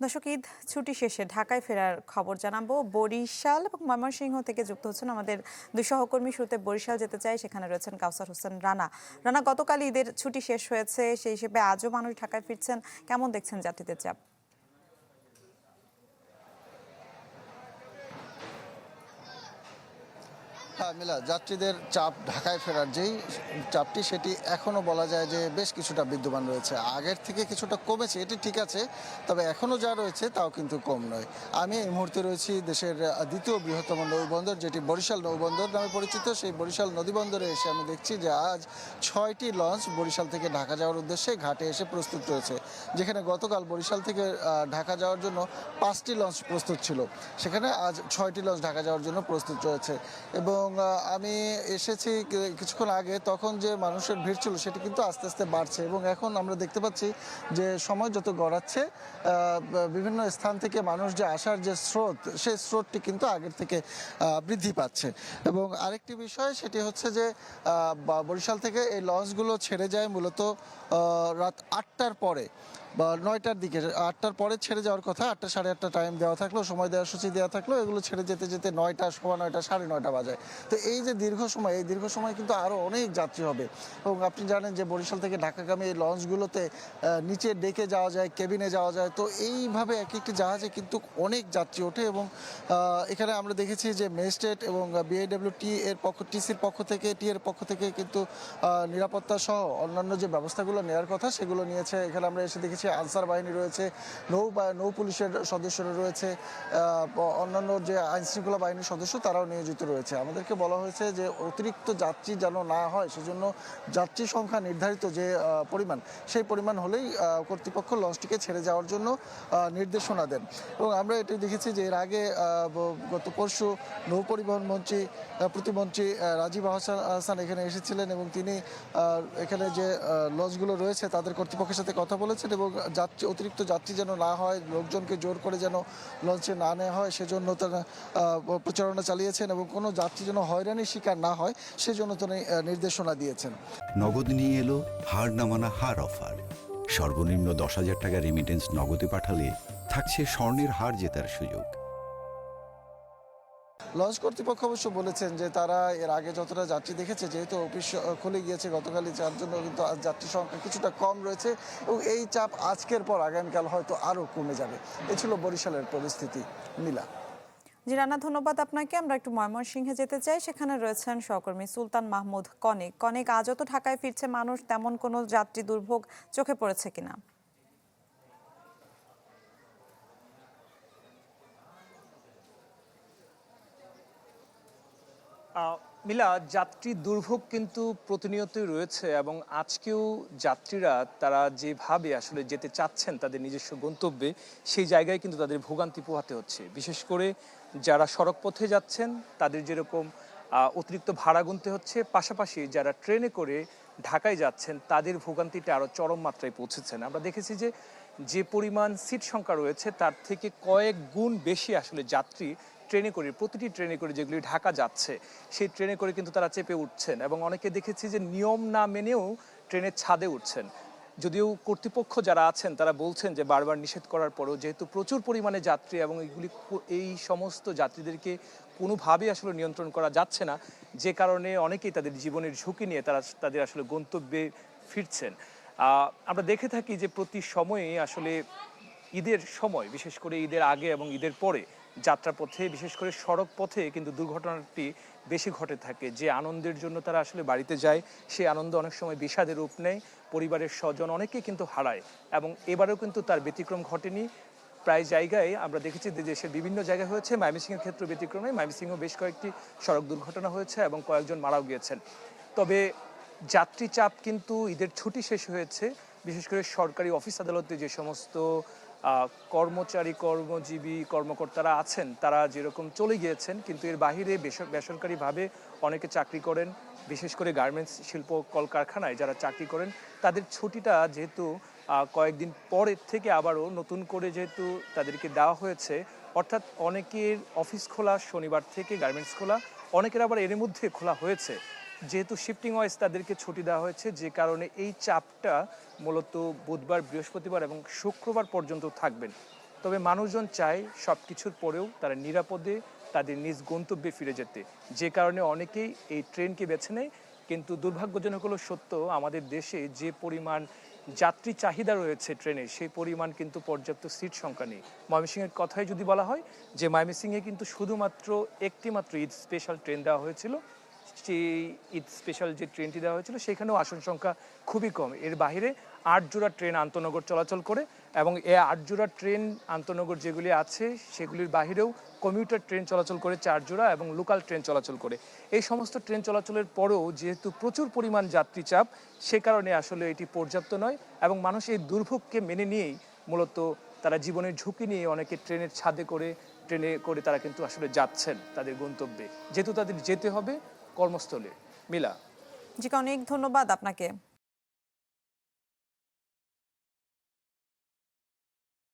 দর্শক, ঈদ ছুটি শেষে ঢাকায় ফেরার খবর জানাবো। বরিশাল এবং ময়মনসিংহ থেকে যুক্ত হচ্ছেন আমাদের দুই সহকর্মী। শুরুতে বরিশাল যেতে চাই, সেখানে রয়েছেন কাউসার হোসেন রানা। রানা, গতকাল ঈদের ছুটি শেষ হয়েছে, সেই হিসেবে আজও মানুষ ঢাকায় ফিরছেন, কেমন দেখছেন যাত্রীদের চাপ? হ্যাঁ মিলা, যাত্রীদের চাপ ঢাকায় ফেরার যেই চাপটি সেটি এখনও বলা যায় যে বেশ কিছুটা বিদ্যমান রয়েছে। আগের থেকে কিছুটা কমেছে, এটি ঠিক আছে, তবে এখনও যা রয়েছে তাও কিন্তু কম নয়। আমি এই মুহূর্তে রয়েছি দেশের দ্বিতীয় বৃহত্তম নৌবন্দর, যেটি বরিশাল নৌবন্দর নামে পরিচিত। সেই বরিশাল নদীবন্দরে এসে আমি দেখছি যে আজ 6টি লঞ্চ বরিশাল থেকে ঢাকা যাওয়ার উদ্দেশ্যে ঘাটে এসে প্রস্তুত রয়েছে। যেখানে গতকাল বরিশাল থেকে ঢাকা যাওয়ার জন্য 5টি লঞ্চ প্রস্তুত ছিল, সেখানে আজ 6টি লঞ্চ ঢাকা যাওয়ার জন্য প্রস্তুত রয়েছে। এবং আমি এসেছি কিছুক্ষণ আগে, তখন যে মানুষের ভিড় ছিল সেটি কিন্তু আস্তে আস্তে বাড়ছে এবং এখন আমরা দেখতে পাচ্ছি যে সময় যত গড়াচ্ছে বিভিন্ন স্থান থেকে মানুষ যে আসার যে স্রোত, সেই স্রোতটি কিন্তু আগের থেকে বৃদ্ধি পাচ্ছে। এবং আরেকটি বিষয় সেটি হচ্ছে যে বরিশাল থেকে এই লঞ্চগুলো ছেড়ে যায় মূলত রাত 8টার পরে বা 9টার দিকে। 8টার পরে ছেড়ে যাওয়ার কথা, 8টা সাড়ে 8টা টাইম দেওয়া থাকলো, সময় দেওয়ার সূচি দেওয়া থাকলো, এগুলো ছেড়ে যেতে যেতে 9টা, 9:15, 9:30 বাজায়। তো এই যে দীর্ঘ সময়, এই দীর্ঘ সময় কিন্তু আরও অনেক যাত্রী হবে। এবং আপনি জানেন যে বরিশাল থেকে ঢাকাগামী এই লঞ্চগুলোতে নিচে ডেকে যাওয়া যায়, কেবিনে যাওয়া যায়। তো এইভাবে এক একটি জাহাজে কিন্তু অনেক যাত্রী ওঠে। এবং এখানে আমরা দেখেছি যে ম্যাজিস্ট্রেট এবং বিআইডব্লিউটি এর টিসির পক্ষ থেকে, টি এর পক্ষ থেকে কিন্তু নিরাপত্তা সহ অন্যান্য যে ব্যবস্থাগুলো নেওয়ার কথা সেগুলো নিয়েছে। এখানে আমরা এসে দেখেছি আনসার বাহিনী রয়েছে, নৌ পুলিশের সদস্যরা রয়েছে, অন্যান্য যে আইন শৃঙ্খলা বাহিনীর সদস্য তারাও নিয়োজিত রয়েছে। আমাদেরকে বলা হয়েছে যে অতিরিক্ত যাত্রী যেন না হয়, সেজন্য যাত্রী সংখ্যা নির্ধারিত যে পরিমাণ, সেই পরিমাণ হলেই কর্তৃপক্ষ লঞ্চটিকে ছেড়ে যাওয়ার জন্য নির্দেশনা দেন। এবং আমরা এটি দেখেছি যে এর আগে গত পরশু নৌ পরিবহন প্রতিমন্ত্রী রাজীব হাসান এখানে এসেছিলেন এবং তিনি এখানে যে লঞ্চগুলো রয়েছে তাদের কর্তৃপক্ষের সাথে কথা বলেছেন এবং অতিরিক্ত যাত্রী যেন না হয়, লোকজনকে জোর করে যেন লঞ্চে না নেওয়া হয় সেজন্য তারা প্রচারণা চালিয়েছেন এবং কোনো যাত্রী যেন হয়রানির শিকার না হয় সেজন্য তিনি নির্দেশনা দিয়েছেন। নগদ নিয়ে এলো হার না মানা হার অফার। সর্বনিম্ন 10,000 টাকা রেমিটেন্স নগদে পাঠালে থাকছে স্বর্ণের হার জেতার সুযোগ। লঞ্চ কর্তৃপক্ষ অবশ্য বলেছেন যে তারা এর আগে যতটা যাত্রী দেখেছে, যেহেতু অফিস খুলে গিয়েছে গতকালই, যার জন্য কিন্তু আজ যাত্রী সংখ্যা কিছুটা কম রয়েছে এবং এই চাপ আজকের পর আগামীকাল হয়তো আরও কমে যাবে। এ ছিল বরিশালের পরিস্থিতি। মিলা। জি রানা, ধন্যবাদ আপনাকে। আমরা একটু ময়মনসিংহে যেতে চাই, সেখানে রয়েছেন সহকর্মী সুলতান মাহমুদ কনিক। কনিক, আজও তো ঢাকায় ফিরছে মানুষ, তেমন কোনো যাত্রী দুর্ভোগ চোখে পড়েছে কিনা? মিলা, যাত্রী দুর্ভোগ কিন্তু প্রতিনিয়তই রয়েছে এবং আজকেও যাত্রীরা তারা যেভাবে আসলে যেতে চাচ্ছেন তাদের নিজস্ব গন্তব্যে, সেই জায়গায় কিন্তু তাদের ভোগান্তি পোহাতে হচ্ছে। বিশেষ করে যারা সড়ক পথে যাচ্ছেন তাদের যেরকম অতিরিক্ত ভাড়া গুনতে হচ্ছে, পাশাপাশি যারা ট্রেনে করে ঢাকায় যাচ্ছেন তাদের ভোগান্তিটা আরও চরম মাত্রায় পৌঁছেছেন। আমরা দেখেছি যে পরিমাণ সিট সংখ্যা রয়েছে তার থেকে কয়েক গুণ বেশি আসলে যাত্রী ট্রেনে করে, প্রতিটি ট্রেনে করে যেগুলি ঢাকা যাচ্ছে সেই ট্রেনে করে কিন্তু তারা চেপে উঠছেন এবং অনেকে দেখেছি যে নিয়ম না মেনেও ট্রেনের ছাদে উঠছেন। যদিও কর্তৃপক্ষ যারা আছেন তারা বলছেন যে বারবার নিষেধ করার পরেও যেহেতু প্রচুর পরিমাণে যাত্রী এবং এই সমস্ত যাত্রীদেরকে কোনোভাবেই আসলে নিয়ন্ত্রণ করা যাচ্ছে না, যে কারণে অনেকেই তাদের জীবনের ঝুঁকি নিয়ে তাদের আসলে গন্তব্যে ফিরছেন। আমরা দেখে থাকি যে প্রতি সময়ে আসলে ঈদের সময়, বিশেষ করে ঈদের আগে এবং ঈদের পরে যাত্রাপথে, বিশেষ করে সড়ক পথে কিন্তু দুর্ঘটনাটি বেশি ঘটে থাকে। যে আনন্দের জন্য তারা আসলে বাড়িতে যায়, সেই আনন্দ অনেক সময় বিষাদের রূপ নেয়, পরিবারের স্বজন অনেকেই কিন্তু হারায় এবং এবারেও কিন্তু তার ব্যতিক্রম ঘটেনি। প্রায় জায়গায় আমরা দেখেছি যে দেশের বিভিন্ন জায়গায় হয়েছে, ময়মনসিংহের ক্ষেত্রে ব্যতিক্রমে ময়মনসিংহ বেশ কয়েকটি সড়ক দুর্ঘটনা হয়েছে এবং কয়েকজন মারাও গিয়েছেন। তবে যাত্রী চাপ কিন্তু ঈদের ছুটি শেষ হয়েছে, বিশেষ করে সরকারি অফিস আদালতে যে সমস্ত কর্মচারী, কর্মজীবী, কর্মকর্তারা আছেন তারা যেরকম চলে গিয়েছেন, কিন্তু এর বাহিরে বেসরকারিভাবে অনেকে চাকরি করেন, বিশেষ করে গার্মেন্টস শিল্প কলকারখানায় যারা চাকরি করেন তাদের ছুটিটা যেহেতু কয়েকদিন পরের থেকে আবারও নতুন করে যেহেতু তাদেরকে দেওয়া হয়েছে, অর্থাৎ অনেকের অফিস খোলা শনিবার থেকে, গার্মেন্টস খোলা, অনেকের আবার এর মধ্যে খোলা হয়েছে। যেহেতু শিফটিং ওয়াইজ তাদেরকে ছুটি দেওয়া হয়েছে, যে কারণে এই চাপটা মূলত বুধবার, বৃহস্পতিবার এবং শুক্রবার পর্যন্ত থাকবেন। তবে মানুষজন চায় সব কিছুর পরেও তারা নিরাপদে তাদের নিজ গন্তব্যে ফিরে যেতে, যে কারণে অনেকেই এই ট্রেনকে বেছে নেয়। কিন্তু দুর্ভাগ্যজনক হলো সত্য, আমাদের দেশে যে পরিমাণ যাত্রী চাহিদা রয়েছে ট্রেনে, সেই পরিমাণ কিন্তু পর্যাপ্ত সিট সংখ্যা নেই। ময়মনসিংহের কথাই যদি বলা হয়, যে ময়মনসিংহে কিন্তু শুধুমাত্র একটি মাত্র ঈদ স্পেশাল ট্রেন দেওয়া হয়েছিল। সেই ঈদ স্পেশাল যে ট্রেনটি দেওয়া হয়েছিল সেখানেও আসন সংখ্যা খুবই কম। এর বাইরে 8 জোড়া ট্রেন আন্তনগর চলাচল করে, এবং এই 8 জোড়া ট্রেন আন্তনগর যেগুলি আছে সেগুলির বাইরেও কমিউটার ট্রেন চলাচল করে 4 জোড়া, এবং লোকাল ট্রেন চলাচল করে। এই সমস্ত ট্রেন চলাচলের পরেও যেহেতু প্রচুর পরিমাণ যাত্রী চাপ, সে কারণে আসলে এটি পর্যাপ্ত নয়, এবং মানুষ এই দুর্ভোগকে মেনে নিয়েই মূলত তারা জীবনের ঝুঁকি নিয়ে অনেকে ট্রেনের ছাদে করে ট্রেনে করে তারা কিন্তু আসলে যাচ্ছেন তাদের গন্তব্যে, যেহেতু তাদের যেতে হবে কর্মস্থলে। মিলা। জি, অনেক ধন্যবাদ আপনাকে।